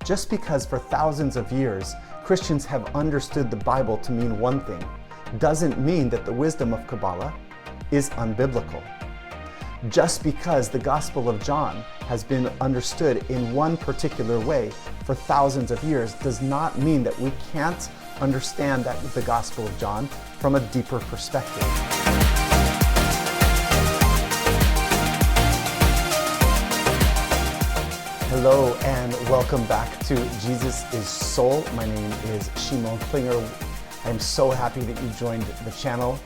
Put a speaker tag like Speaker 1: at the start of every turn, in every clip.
Speaker 1: Just because for thousands of years Christians have understood the Bible to mean one thing, doesn't mean that the wisdom of Kabbalah is unbiblical. Just because the Gospel of John has been understood in one particular way for thousands of years does not mean that we can't understand the Gospel of John from a deeper perspective. Hello and welcome back to Jesus is Soul. My name is Shimon Klinger. I'm so happy that you joined the channel.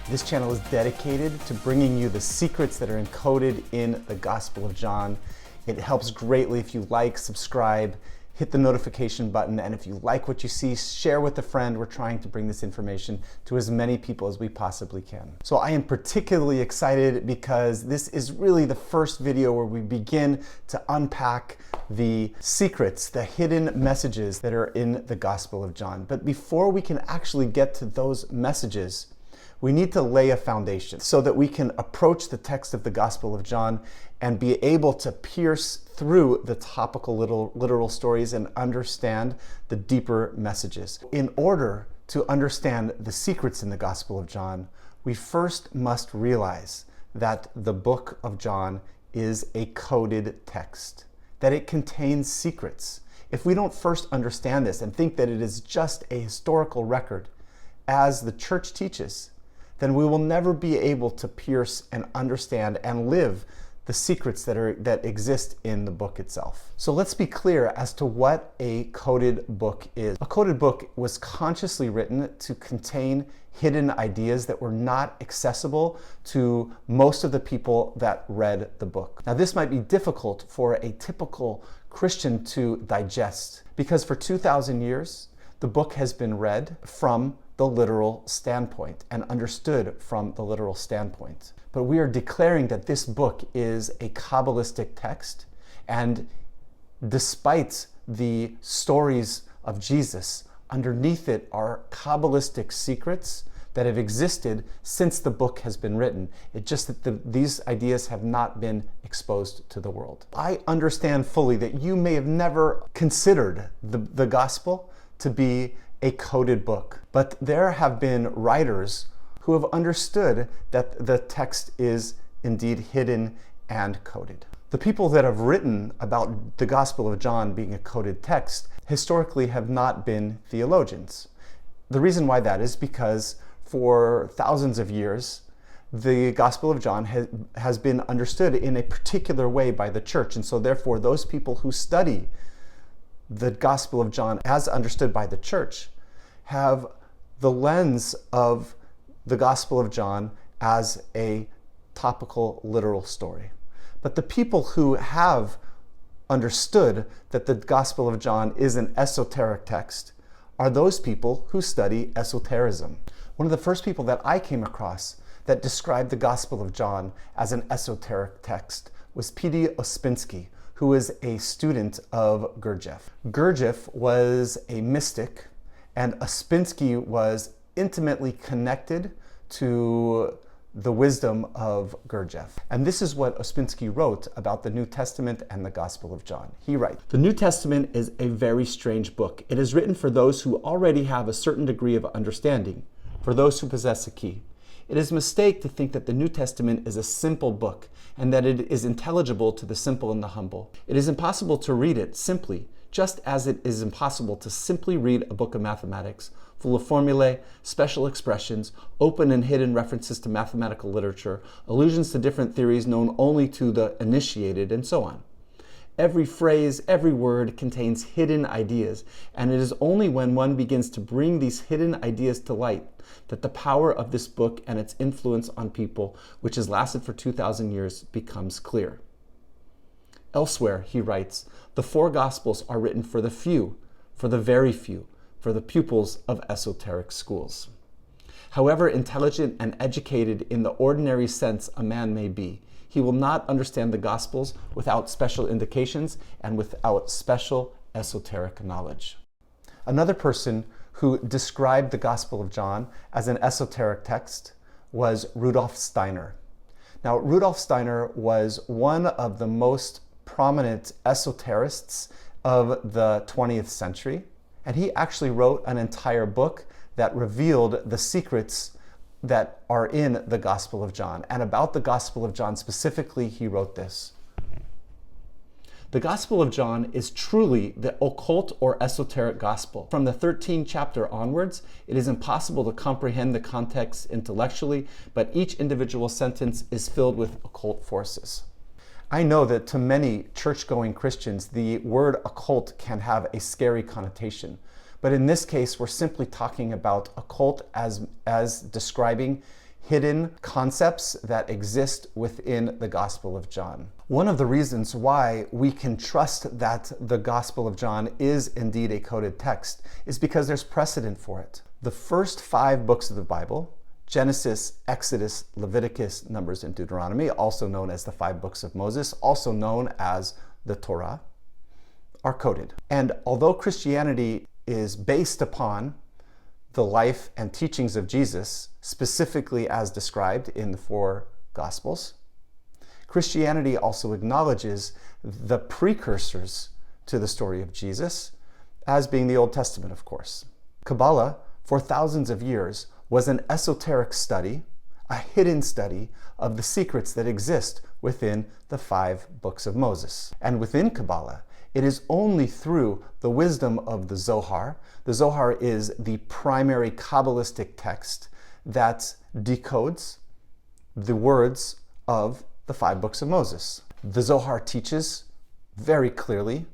Speaker 1: This channel is dedicated to bringing you the secrets that are encoded in the Gospel of John. It helps greatly if you like, subscribe, hit the notification button, and if you like what you see, share with a friend. We're trying to bring this information to as many people as we possibly can. So I am particularly excited because this is really the first video where we begin to unpack the secrets, the hidden messages that are in the Gospel of John. But before we can actually get to those messages, we need to lay a foundation so that we can approach the text of the Gospel of John and be able to pierce through the topical literal stories and understand the deeper messages. In order to understand the secrets in the Gospel of John, we first must realize that the book of John is a coded text, that it contains secrets. If we don't first understand this and think that it is just a historical record, as the church teaches, then we will never be able to pierce and understand and live the secrets that exist in the book itself. So let's be clear as to what a coded book is. A coded book was consciously written to contain hidden ideas that were not accessible to most of the people that read the book. Now, this might be difficult for a typical Christian to digest because for 2,000 years, the book has been read from the literal standpoint and understood from the literal standpoint. But we are declaring that this book is a Kabbalistic text, and despite the stories of Jesus, underneath it are Kabbalistic secrets that have existed since the book has been written. It's just that these ideas have not been exposed to the world. I understand fully that you may have never considered the gospel to be a coded book, but there have been writers who have understood that the text is indeed hidden and coded. The people that have written about the Gospel of John being a coded text historically have not been theologians. The reason why that is because for thousands of years, the Gospel of John has been understood in a particular way by the church, and so therefore those people who study the Gospel of John as understood by the church have the lens of the Gospel of John as a topical literal story. But the people who have understood that the Gospel of John is an esoteric text are those people who study esotericism. One of the first people that I came across that described the Gospel of John as an esoteric text was P.D. Ouspensky, who was a student of Gurdjieff. Gurdjieff was a mystic, and Ouspensky was intimately connected to the wisdom of Gurdjieff. And this is what Ouspensky wrote about the New Testament and the Gospel of John. He writes, "The New Testament is a very strange book. It is written for those who already have a certain degree of understanding, for those who possess a key. It is a mistake to think that the New Testament is a simple book and that it is intelligible to the simple and the humble. It is impossible to read it simply, just as it is impossible to simply read a book of mathematics, full of formulae, special expressions, open and hidden references to mathematical literature, allusions to different theories known only to the initiated, and so on. Every phrase, every word contains hidden ideas, and it is only when one begins to bring these hidden ideas to light that the power of this book and its influence on people, which has lasted for 2,000 years, becomes clear." Elsewhere, he writes, "The four Gospels are written for the few, for the very few, for the pupils of esoteric schools. However intelligent and educated in the ordinary sense a man may be, he will not understand the Gospels without special indications and without special esoteric knowledge." Another person who described the Gospel of John as an esoteric text was Rudolf Steiner. Now, Rudolf Steiner was one of the most prominent esoterists of the 20th century, and he actually wrote an entire book that revealed the secrets that are in the Gospel of John. And about the Gospel of John specifically, he wrote this: "The Gospel of John is truly the occult or esoteric gospel. From the 13th chapter onwards, it is impossible to comprehend the context intellectually, but each individual sentence is filled with occult forces." I know that to many church-going Christians, the word occult can have a scary connotation. But in this case, we're simply talking about occult as describing hidden concepts that exist within the Gospel of John. One of the reasons why we can trust that the Gospel of John is indeed a coded text is because there's precedent for it. The first 5 books of the Bible, Genesis, Exodus, Leviticus, Numbers, and Deuteronomy, also known as the 5 books of Moses, also known as the Torah, are coded. And although Christianity is based upon the life and teachings of Jesus, specifically as described in the 4 Gospels, Christianity also acknowledges the precursors to the story of Jesus as being the Old Testament, of course. Kabbalah, for thousands of years, was an esoteric study, a hidden study of the secrets that exist within the 5 books of Moses. And within Kabbalah, it is only through the wisdom of the Zohar. The Zohar is the primary Kabbalistic text that decodes the words of the 5 books of Moses. The Zohar teaches very clearly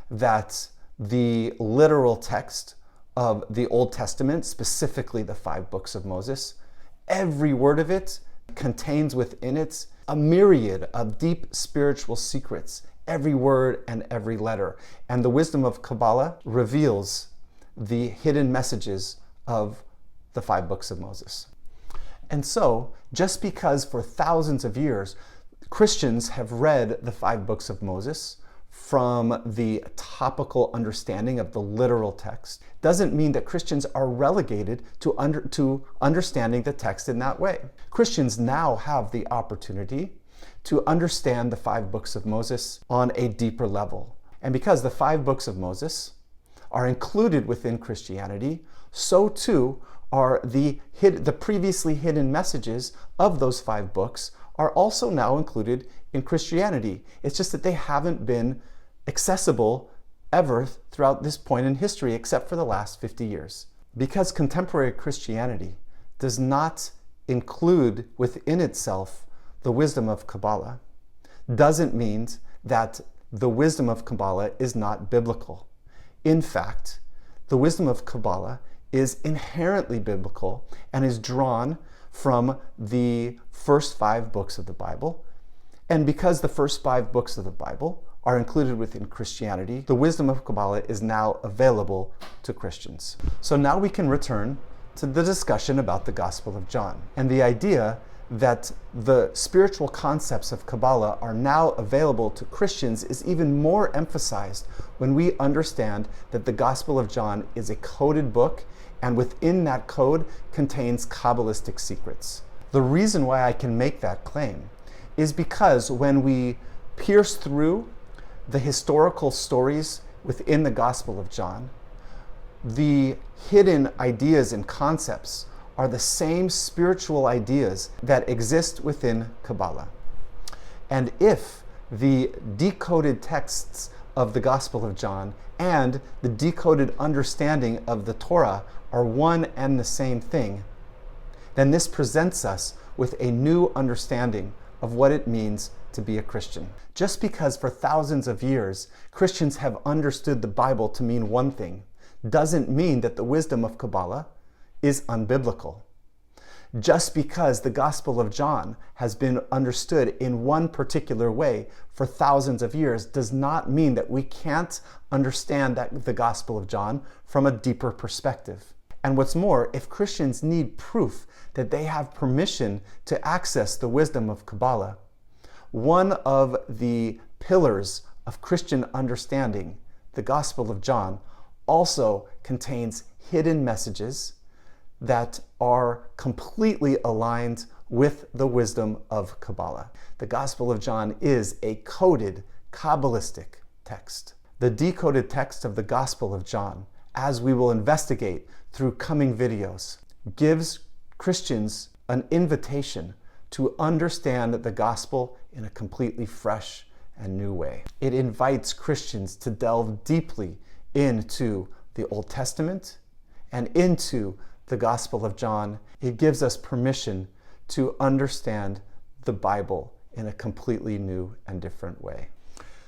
Speaker 1: that the literal text of the Old Testament, specifically the 5 books of Moses, every word of it contains within it a myriad of deep spiritual secrets, every word and every letter. And the wisdom of Kabbalah reveals the hidden messages of the 5 books of Moses. And so, just because for thousands of years Christians have read the 5 books of Moses from the topical understanding of the literal text, doesn't mean that Christians are relegated to understanding the text in that way. Christians now have the opportunity to understand the 5 books of Moses on a deeper level. And because the 5 books of Moses are included within Christianity, so too are the previously hidden messages of those 5 books are also now included in Christianity. It's just that they haven't been accessible ever throughout this point in history, except for the last 50 years. Because contemporary Christianity does not include within itself the wisdom of Kabbalah, doesn't mean that the wisdom of Kabbalah is not biblical. In fact, the wisdom of Kabbalah is inherently biblical and is drawn from the first 5 books of the Bible. And because the first 5 books of the Bible are included within Christianity, the wisdom of Kabbalah is now available to Christians. So now we can return to the discussion about the Gospel of John and the idea that the spiritual concepts of Kabbalah are now available to Christians is even more emphasized when we understand that the Gospel of John is a coded book, and within that code contains Kabbalistic secrets. The reason why I can make that claim is because when we pierce through the historical stories within the Gospel of John, the hidden ideas and concepts are the same spiritual ideas that exist within Kabbalah. And if the decoded texts of the Gospel of John and the decoded understanding of the Torah are one and the same thing, then this presents us with a new understanding of what it means to be a Christian. Just because for thousands of years Christians have understood the Bible to mean one thing, doesn't mean that the wisdom of Kabbalah is unbiblical. Just because the Gospel of John has been understood in one particular way for thousands of years does not mean that we can't understand the Gospel of John from a deeper perspective. And what's more, if Christians need proof that they have permission to access the wisdom of Kabbalah, one of the pillars of Christian understanding, the Gospel of John, also contains hidden messages that are completely aligned with the wisdom of Kabbalah. The Gospel of John is a coded Kabbalistic text. The decoded text of the Gospel of John, as we will investigate through coming videos, gives Christians an invitation to understand the gospel in a completely fresh and new way. It invites Christians to delve deeply into the Old Testament and into the Gospel of John. It gives us permission to understand the Bible in a completely new and different way.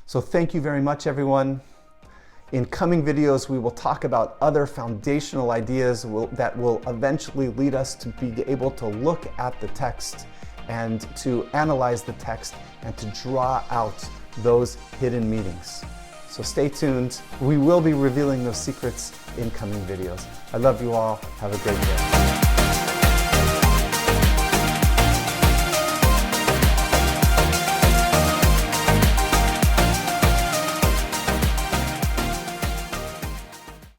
Speaker 1: So thank you very much, everyone. In coming videos, we will talk about other foundational ideas that will eventually lead us to be able to look at the text and to analyze the text and to draw out those hidden meanings. So stay tuned. We will be revealing those secrets in coming videos. I love you all. Have a great day.